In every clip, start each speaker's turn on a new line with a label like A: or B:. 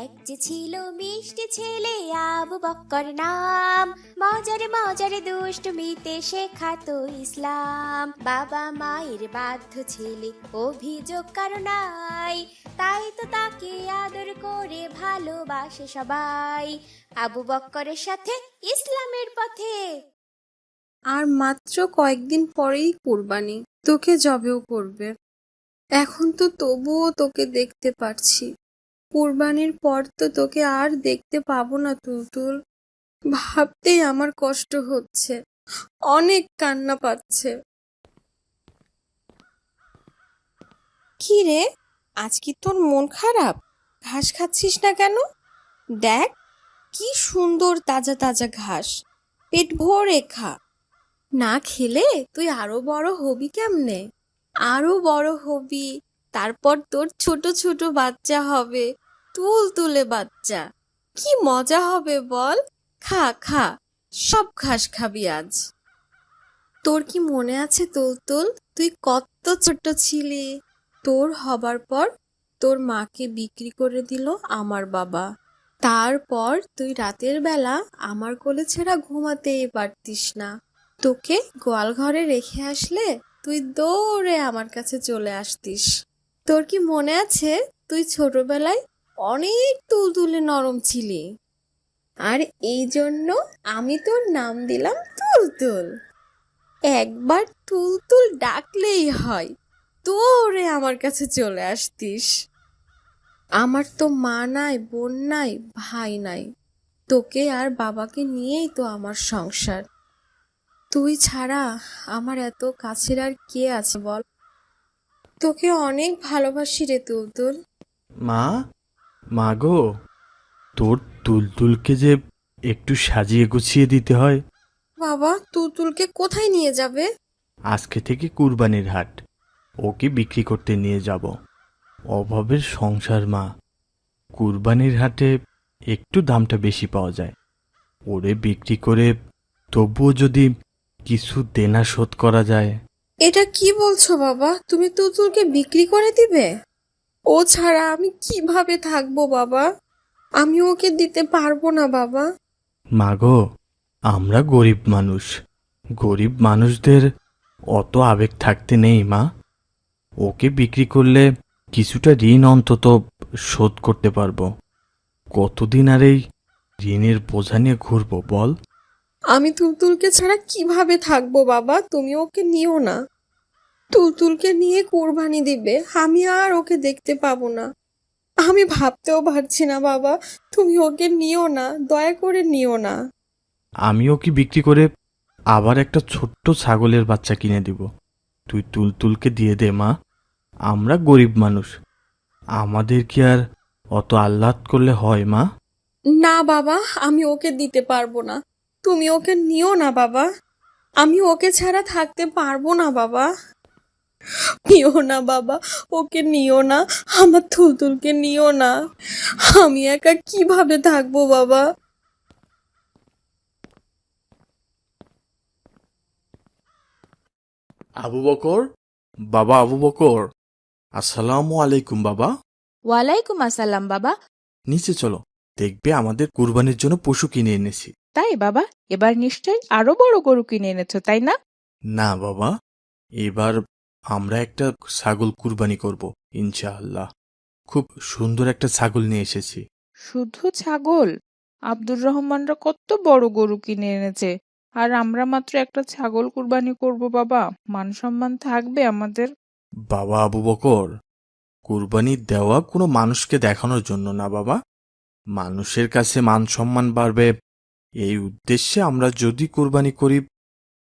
A: এক যে ছিল মিষ্টি ছেলে আবু বক্কর নাম, মজারে মজারে দুষ্টমিতে শেখাতো ইসলাম। বাবা মায়ের বাধ্য ছেলে, অভিযোগ কারো নাই, তাই তো তাকে আদর করে ভালোবাসে সবাই। আবু বক্করের সাথে ইসলামের পথে।
B: আর মাত্র কয়েকদিন পরেই কুরবানি, তোকে জবেও করবে। এখন তো তবুও তোকে দেখতে পারছি, কুরবানির পর তো তোকে আর দেখতে পাবো না তুলতুল। ভাবতেই আমার কষ্ট হচ্ছে, অনেক কান্না পাচ্ছে। কি রে, আজ কি তোর মন খারাপ? ঘাস খাচ্ছিস না কেন? দেখ কি সুন্দর তাজা তাজা ঘাস, পেট ভরে খা। না খেলে তুই আরো বড় হবি কেমনে? আরো বড় হবি, তারপর তোর ছোট ছোট বাচ্চা হবে, তুলতুলে বাচ্চা। কি মজা হবে বল। খা খা, সব ঘাস খাবি আজ। তোর কি মনে আছে তুলতুল, তুই কত ছোট ছিলি? তোর হবার পর তোর মাকে বিক্রি করে দিল আমার বাবা। তারপর তুই রাতের বেলা আমার কোলে ছেড়া ঘুমাতেই পারতিস না। তোকে গোয়াল ঘরে রেখে আসলে তুই দৌড়ে আমার কাছে চলে আসতিস। তোর কি মনে আছে তুই ছোটবেলায় অনেক তুলতুলে নরম ছিলি? আর এই জন্য আমি তোর নাম দিলাম তুলতুল। একবার তুলতুল ডাকলেই হয়, দৌড়ে আমার কাছে চলে আসতিস। আমার তো মা নাই, বোন নাই, ভাই নাই, তোকে আর বাবাকে নিয়েই তো আমার সংসার। তুই ছাড়া আমার এত কাছের আর কে আছে বল। তোকে অনেক ভালোবাসি রে তুলতুল।
C: মা, মা গো, তোর তুলতুলকে যে একটু সাজিয়ে গুছিয়ে দিতে হয়।
B: বাবা, তুলতুলকে কোথায় নিয়ে যাবে?
C: আজকে থেকে কুরবানির হাট, ওকে বিক্রি করতে নিয়ে যাব। অভাবের সংসার মা, কুরবানির হাটে একটু দামটা বেশি পাওয়া যায়। ওরে বিক্রি করে তবুও যদি কিছু দেনা শোধ করা যায়।
B: এটা কি বলছো বাবা, তুমি তুলতুলকে বিক্রি করে দিবে? ও ছাড়া আমি কিভাবে থাকবো বাবা? আমি ওকে দিতে পারবো না বাবা।
C: মা গো, আমরা গরিব মানুষ, গরিব মানুষদের অত আবেগ থাকতে নেই মা। ওকে বিক্রি করলে কিছুটা ঋণ অন্তত শোধ করতে পারবো। কতদিন আর এই ঋণের বোঝা নিয়ে ঘুরবো বল।
B: আমি তুলতুলকে ছাড়া কিভাবে থাকবো বাবা? তুমি ওকে নিও না। তুলতুলকে নিয়ে কুরবানি দিবে, আমি আর ওকে দেখতে পাবো না। আমি ভাবতেও পারছি না বাবা, তুমি ওকে নিও না, দয়া করে নিও না।
C: আমি ওকে বিক্রি করে আবার একটা ছোট্ট ছাগলের বাচ্চা কিনে দিব। তুই তুলতুলকে দিয়ে দে মা। আমরা গরিব মানুষ, আমাদের কি আর অত আহ্লাদ করলে হয় মা?
B: না বাবা, আমি ওকে দিতে পারবো না। তুমি ওকে নিও না বাবা, আমি ওকে ছাড়া থাকতে পারবো না বাবা। নিও না বাবা, ওকে নিও না, আমার তুলতুলকে নিও না। আমি একা কিভাবে থাকবো বাবা?
C: আবু বকর, বাবা আবু বকর, আসসালামু আলাইকুম বাবা।
D: ওয়ালাইকুম আসসালাম বাবা।
C: নিচে চলো, দেখবে আমাদের কুরবানির জন্য পশু কিনে এনেছি।
D: তাই বাবা, এবার নিশ্চয়ই আরো বড় গরু কিনে এনেছো তাই না?
C: না বাবা, এবার আমরা একটা ছাগল কুরবানি করব ইনশাআল্লাহ। খুব সুন্দর একটা ছাগল নিয়ে এসেছি।
D: শুধু ছাগল? আব্দুর রহমানরা কত বড় গরু কিনে এনেছে, আর আমরা মাত্র একটা ছাগল কুরবানি করব বাবা। মান সম্মান থাকবে আমাদের?
C: বাবা আবু বকর, কুরবানি দেওয়া কোনো মানুষকে দেখানোর জন্য না বাবা। মানুষের কাছে মান সম্মান বাড়বে, এই উদ্দেশ্যে আমরা যদি কুরবানি করি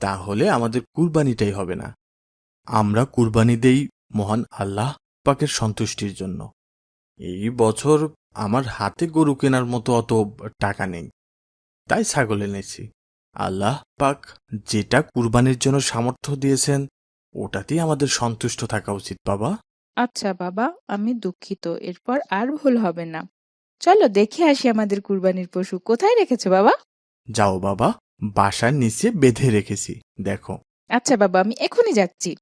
C: তাহলে আমাদের কুরবানিটাই হবে না। আমরা কুরবানি দেই মহান আল্লাহ পাকের সন্তুষ্টির জন্য। এই বছর আমার হাতে গরু কেনার মতো অত টাকা নেই, তাই ছাগল এনেছি। আল্লাহ পাক যেটা কুরবানির জন্য সামর্থ্য দিয়েছেন ওটাতেই আমাদের সন্তুষ্ট থাকা উচিত বাবা।
D: আচ্ছা বাবা, আমি দুঃখিত, এরপর আর ভুল হবে না। চলো দেখে আসি আমাদের কুরবানির পশু কোথায় রেখেছো বাবা।
C: যাও বাবা, বাসার নিচে বেঁধে রেখেছি, দেখো।
D: আচ্ছা বাবা, আমি এখনই যাচ্ছি।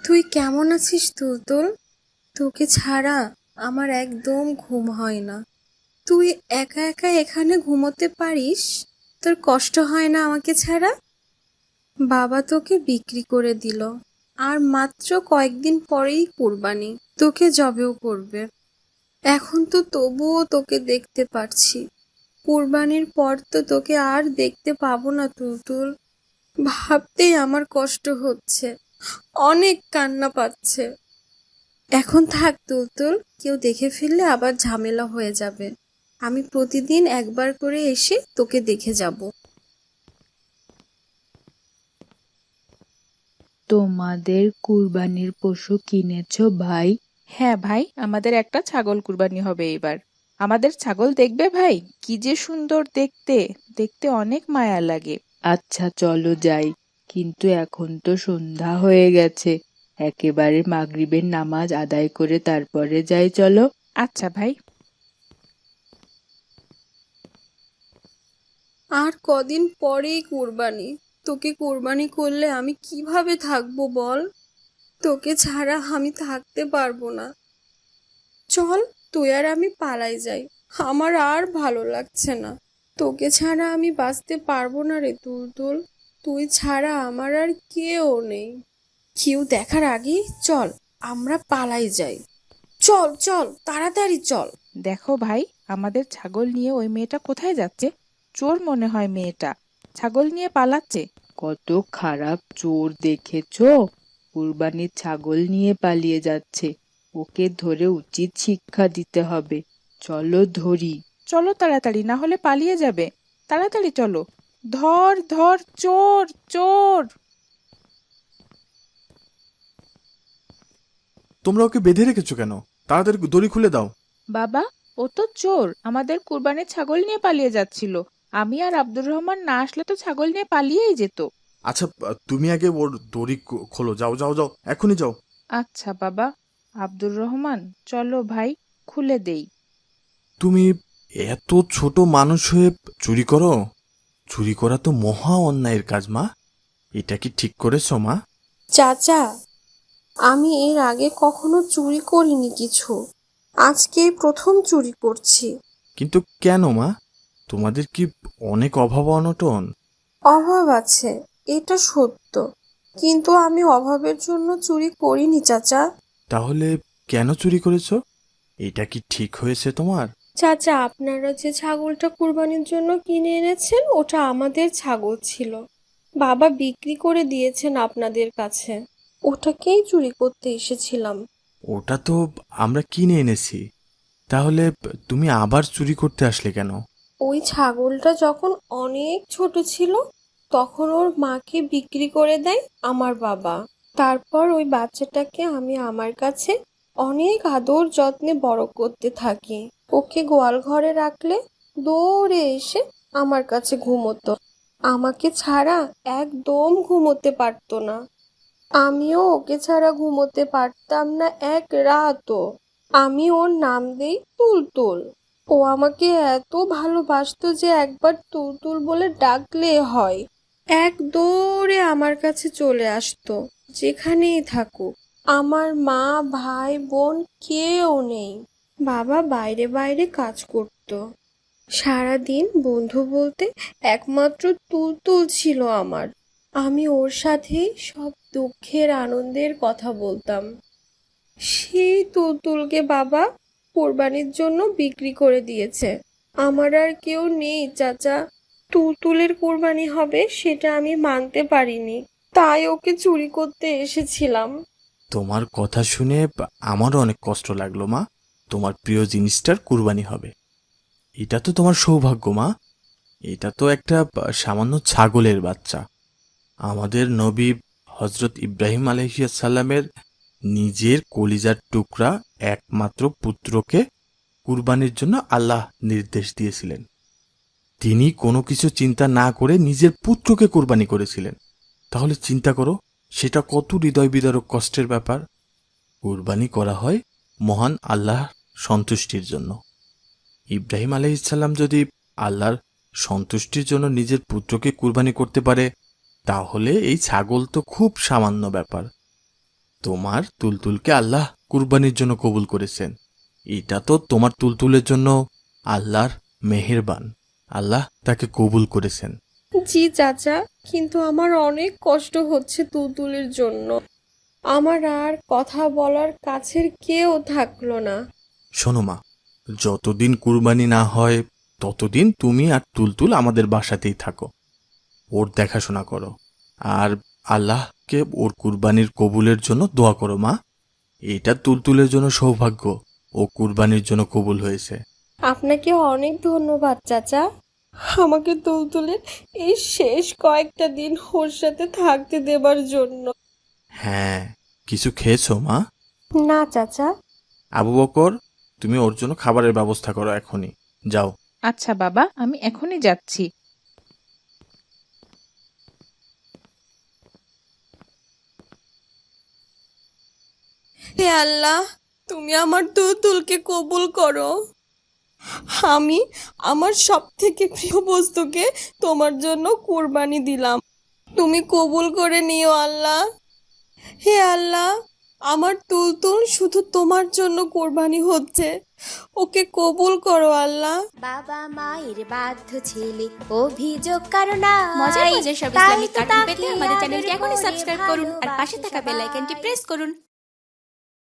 B: তুই কেমন আছিস তুলতুল? তোকে ছাড়া আমার একদম ঘুম হয় না। তুই একা একা এখানে ঘুমোতে পারিস? তোর কষ্ট হয় না আমাকে ছাড়া? বাবা তোকে বিক্রি করে দিল, আর মাত্র কয়েকদিন পরেই কুরবানি, তোকে জবেও করবে। এখন তো তবুও তোকে দেখতে পারছি, কুরবানির পর তো তোকে আর দেখতে পাবো না তুলতুল। ভাবতেই আমার কষ্ট হচ্ছে, অনেক কান্না পাচ্ছে। এখন থাক তুলতুল, কেউ দেখে ফেললে আবার ঝামেলা হয়ে যাবে। আমি প্রতিদিন একবার করে এসে তোকে দেখে যাব।
D: তোমাদের কুরবানির পশু কিনেছো ভাই? হ্যাঁ ভাই, আমাদের একটা ছাগল কুরবানি হবে এবার। আমাদের ছাগল দেখবে ভাই, কি যে সুন্দর দেখতে, দেখতে অনেক মায়া লাগে। আচ্ছা চলো যাই, কিন্তু এখন তো সন্ধ্যা হয়ে গেছে, একেবারে মাগরিবের নামাজ আদায় করে তারপরে যাই চলো। আচ্ছা ভাই।
B: আর কদিন পরেই কুরবানি, তোকে কুরবানি করলে আমি কিভাবে থাকবো বল? তোকে ছাড়া আমি থাকতে পারবো না। চল, তুই আর আমি পালাই যাই, আমার আর ভালো লাগছে না। তোকে ছাড়া আমি বাঁচতে পারবো না রে তুলতুল। তুই ছাড়া আমার আর কেউ নেই। কেউ দেখার আগেই চল, আমরা পালাই যাই। চল চল, তাড়াতাড়ি চল।
D: দেখো ভাই, আমাদের ছাগল নিয়ে ওই মেয়েটা কোথায় যাচ্ছে? চোর মনে হয় মেয়েটা, ছাগল নিয়ে পালাচ্ছে। কত খারাপ চোর দেখেছো, কুরবানির ছাগল নিয়ে পালিয়ে যাচ্ছে। ওকে ধরে উচিত শিক্ষা দিতে হবে। চলো ধরি। চলো তাড়াতাড়ি, না হলে পালিয়ে যাবে। তাড়াতাড়ি চলো। ধর ধর, চোর চোর।
C: তোমরা ওকে বেঁধে রেখেছো কেন? তাড়াতাড়ি দড়ি খুলে দাও।
D: বাবা, ও তো চোর, আমাদের কুরবানির ছাগল নিয়ে পালিয়ে যাচ্ছিল। আমি আর আব্দুর রহমান না আসলে তো ছাগল নিয়ে পালিয়েই যেত।
C: আচ্ছা, তুমি আগে ওর দড়ি খোলো। যাও যাও যাও, এখনই যাও।
D: আচ্ছা বাবা। আব্দুর রহমান, চলো ভাই, খুলে দেই।
C: তুমি এত ছোট মানুষ হয়ে চুরি করো? চুরি করা তো মহা অন্যায়ের কাজ মা। এটা কি ঠিক করেছো মা?
B: চাচা, আমি এর আগে কখনো চুরি করিনি কিছু, আজকে প্রথম চুরি করছি।
C: কিন্তু কেন মা? তোমাদের কি অনেক অভাব অনটন?
B: অভাব আছে, এটা সত্য, কিন্তু আমি অভাবের জন্য চুরি করিনি চাচা।
C: তাহলে কেন চুরি করেছো? এটা কি ঠিক হয়েছে তোমার?
B: চাচা, আপনারা যে ছাগলটা কুরবানির জন্য কিনে এনেছেন ওটা আমাদের ছাগল ছিল, বাবা বিক্রি করে দিয়েছেন আপনাদের কাছে, ওটাকেই চুরি করতে এসেছিলাম।
C: ওটা তো আমরা কিনে এনেছি, তাহলে তুমি আবার চুরি করতে আসলে কেন?
B: ওই ছাগলটা যখন অনেক ছোট ছিল তখন ওর মাকে বিক্রি করে দেয় আমার বাবা। তারপর ওই বাচ্চাটাকে আমি আমার কাছে অনেক আদর যত্নে বড় করতে থাকি। ওকে গোয়াল ঘরে রাখলে দৌড়ে এসে আমার কাছে ঘুমোতো, আমাকে ছাড়া একদম ঘুমোতে পারতো না। আমিও ওকে ছাড়া ঘুমোতে পারতাম না এক রাতও। আমি ওর নাম দেই তুলতুল। ও আমাকে এত ভালোবাসতো যে একবার তুলতুল বলে ডাকলে হয়, এক দৌড়ে আমার কাছে চলে আসতো যেখানেই থাকুক। আমার মা ভাই বোন কেউ নেই, বাবা বাইরে বাইরে কাজ করতো। সারাদিন বন্ধু বলতে একমাত্র তুলতুল ছিল আমার। আমি ওর সাথেই সব দুঃখের আনন্দের কথা বলতাম। সেই তুলতুলকে বাবা কোরবানির জন্য বিক্রি করে দিয়েছে। আমার আর কেউ নেই চাচা। তুলতুলের কোরবানি হবে সেটা আমি মানতে পারিনি, তাই ওকে চুরি করতে এসেছিলাম।
C: তোমার কথা শুনে আমারও অনেক কষ্ট লাগলো মা। তোমার প্রিয় জিনিসটার কুরবানি হবে, এটা তো তোমার সৌভাগ্য মা। এটা তো একটা সামান্য ছাগলের বাচ্চা। আমাদের নবী হজরত ইব্রাহিম আলাইহিসসালামের নিজের কলিজার টুকরা একমাত্র পুত্রকে কুরবানির জন্য আল্লাহ নির্দেশ দিয়েছিলেন। তিনি কোনো কিছু চিন্তা না করে নিজের পুত্রকে কুরবানি করেছিলেন। তাহলে চিন্তা করো, সেটা কত হৃদয় বিদারক কষ্টের ব্যাপার। কুরবানি করা হয় মহান আল্লাহর সন্তুষ্টির জন্য। ইব্রাহিম আলাইহিসসালাম যদি আল্লাহর সন্তুষ্টির জন্য নিজের পুত্রকে কুরবানি করতে পারে, তাহলে এই ছাগল তো খুব সামান্য ব্যাপার। তোমার তুলতুলকে আল্লাহ কুরবানির জন্য কবুল করেছেন। এটা তো তোমার তুলতুলের জন্য আল্লাহর মেহেরবান। আল্লাহ তাকে কবুল করেছেন।
B: জি চাচা, কিন্তু আমার অনেক কষ্ট হচ্ছে তুলতুলের জন্য। আমার আর কথা বলার কাছের কেউ থাকলো না।
C: শোনো মা, যতদিন কুরবানি না হয় ততদিন তুমি আর তুলতুল আমাদের বাসাতেই থাকো, ওর দেখাশোনা করো, আর আল্লাহকে ওর কুরবানির কবুলের জন্য দোয়া করো মা। এটা তুলতুলের জন্য সৌভাগ্য, ও কুরবানির জন্য কবুল হয়েছে।
B: আপনাকে অনেক ধন্যবাদ চাচা, আমাকে তুলতুলের এই শেষ কয়েকটা দিন ওর সাথে থাকতে দেবার জন্য।
C: হ্যাঁ, কিছু খেয়েছো মা?
B: না চাচা।
C: আবু বকর, তুমি ওর জন্য খাবারের ব্যবস্থা করো এখনই, যাও।
D: আচ্ছা বাবা, আমি এখনই যাচ্ছি।
B: হে আল্লাহ, তুমি আমার তুলতুলকে কবুল করো। আমি আমার সব থেকে প্রিয় বস্তুকে তোমার জন্য কুরবানি দিলাম, তুমি কবুল করে নিও আল্লাহ। হে আল্লাহ, আমার তুলতুল শুধু তোমার জন্য কোরবানি হচ্ছে, ওকে কবুল করো আল্লাহ।
A: বাবা মায়ের বাধ্য ছেলে, অভিযোগ কারো না।
E: মজার মজার সব
A: তাই
E: ইসলামিক
A: তো
E: কার্টুন পেতে
A: তাকে
E: আমাদের চ্যানেলটি
A: আদর
E: এখনই
A: করে
E: সাবস্ক্রাইব করুন আর পাশে থাকা
A: ভালোবাসা
E: বেল আইকনটি
A: পায়।
E: প্রেস করুন।